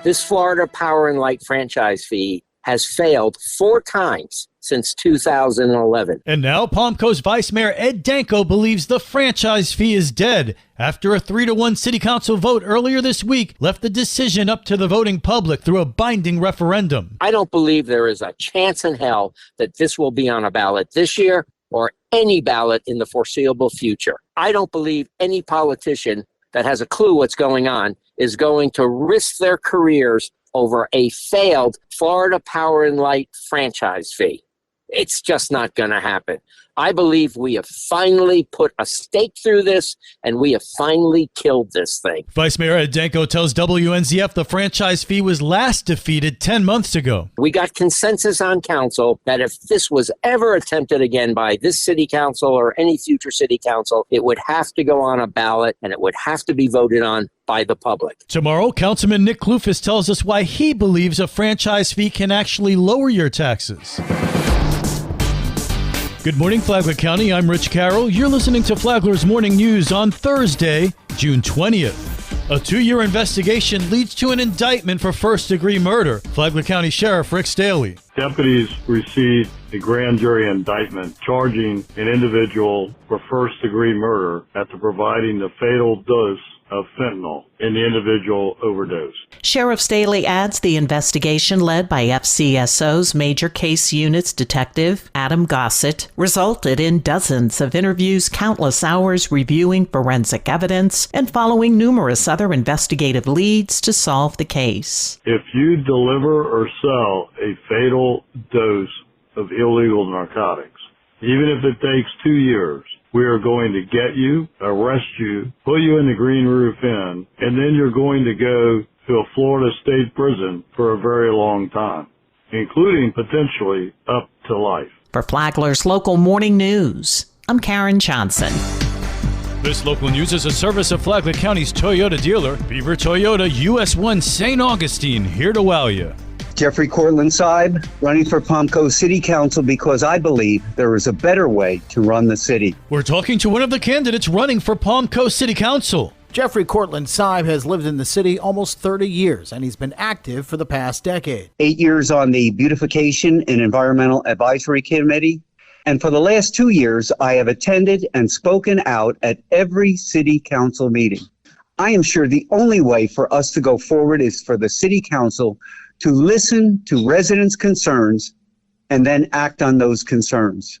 This Florida Power and Light franchise fee has failed 4 times since 2011. And now Palmcoast Vice Mayor Ed Danko believes the franchise fee is dead after a 3-1 city council vote earlier this week left the decision up to the voting public through a binding referendum. I don't believe there is a chance in hell that this will be on a ballot this year or any ballot in the foreseeable future. I don't believe any politician that has a clue what's going on is going to risk their careers over a failed Florida Power and Light franchise fee. It's just not going to happen. I believe we have finally put a stake through this, and we have finally killed this thing. Vice Mayor Ed Danko tells WNZF the franchise fee was last defeated 10 months ago. We got consensus on council that if this was ever attempted again by this city council or any future city council, it would have to go on a ballot, and it would have to be voted on by the public. Tomorrow, Councilman Nick Kloufis tells us why he believes a franchise fee can actually lower your taxes. Good morning, Flagler County. I'm Rich Carroll. You're listening to Flagler's Morning News on Thursday, June 20th. A 2-year investigation leads to an indictment for first-degree murder. Flagler County Sheriff Rick Staley. Deputies received a grand jury indictment charging an individual for first-degree murder after providing the fatal dose of fentanyl in the individual overdose. Sheriff Staley adds the investigation led by FCSO's Major Case Units Detective Adam Gossett resulted in dozens of interviews, countless hours reviewing forensic evidence, and following numerous other investigative leads to solve the case. If you deliver or sell a fatal dose of illegal narcotics, even if it takes 2 years, we are going to get you, arrest you, put you in the Green Roof Inn, and then you're going to go to a Florida state prison for a very long time, including potentially up to life. For Flagler's Local Morning News, I'm Karen Johnson. This local news is a service of Flagler County's Toyota dealer, Beaver Toyota, US 1 St. Augustine, here to wow you. Jeffrey Cortland Seib, running for Palmcoast City Council because I believe there is a better way to run the city. We're talking to one of the candidates running for Palmcoast City Council. Jeffrey Cortland Seib has lived in the city almost 30 years, and he's been active for the past decade. 8 years on the Beautification and Environmental Advisory Committee. And for the last 2 years, I have attended and spoken out at every city council meeting. I am sure the only way for us to go forward is for the city council to listen to residents' concerns and then act on those concerns.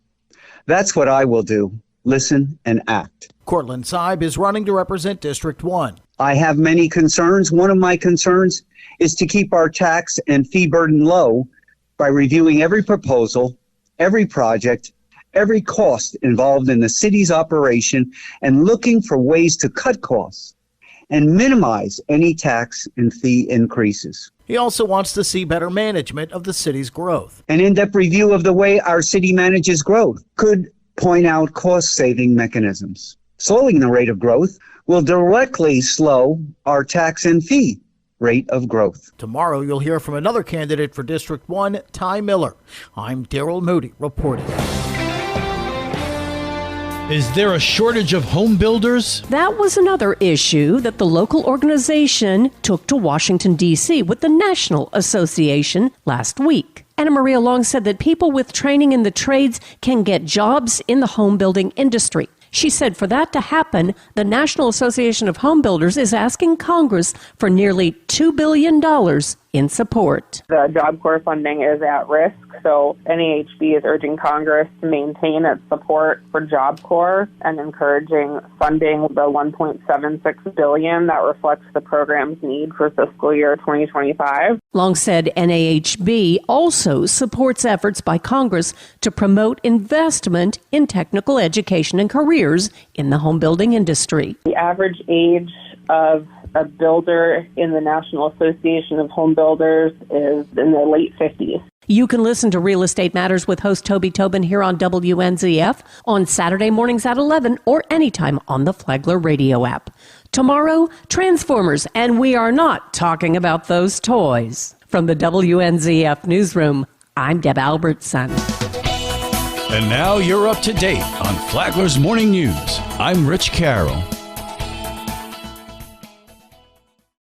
That's what I will do, listen and act. Cortland Seib is running to represent District 1. I have many concerns. One of my concerns is to keep our tax and fee burden low by reviewing every proposal, every project, every cost involved in the city's operation and looking for ways to cut costs and minimize any tax and fee increases. He also wants to see better management of the city's growth. An in-depth review of the way our city manages growth could point out cost-saving mechanisms. Slowing the rate of growth will directly slow our tax and fee rate of growth. Tomorrow you'll hear from another candidate for District 1, Ty Miller. I'm Daryl Moody reporting. Is there a shortage of home builders? That was another issue that the local organization took to Washington, D.C. with the National Association last week. Anna Maria Long said that people with training in the trades can get jobs in the home building industry. She said for that to happen, the National Association of Home Builders is asking Congress for nearly $2 billion in support. The Job Corps funding is at risk, so NAHB is urging Congress to maintain its support for Job Corps and encouraging funding the $1.76 billion that reflects the program's need for fiscal year 2025. Long said NAHB also supports efforts by Congress to promote investment in technical education and careers in the home building industry. The average age of a builder in the National Association of Home Builders is in their late 50s. You can listen to Real Estate Matters with host Toby Tobin here on WNZF on Saturday mornings at 11 or anytime on the Flagler radio app. Tomorrow, Transformers, and we are not talking about those toys. From the WNZF newsroom, I'm Deb Albertson. And now you're up to date on Flagler's Morning News. I'm Rich Carroll.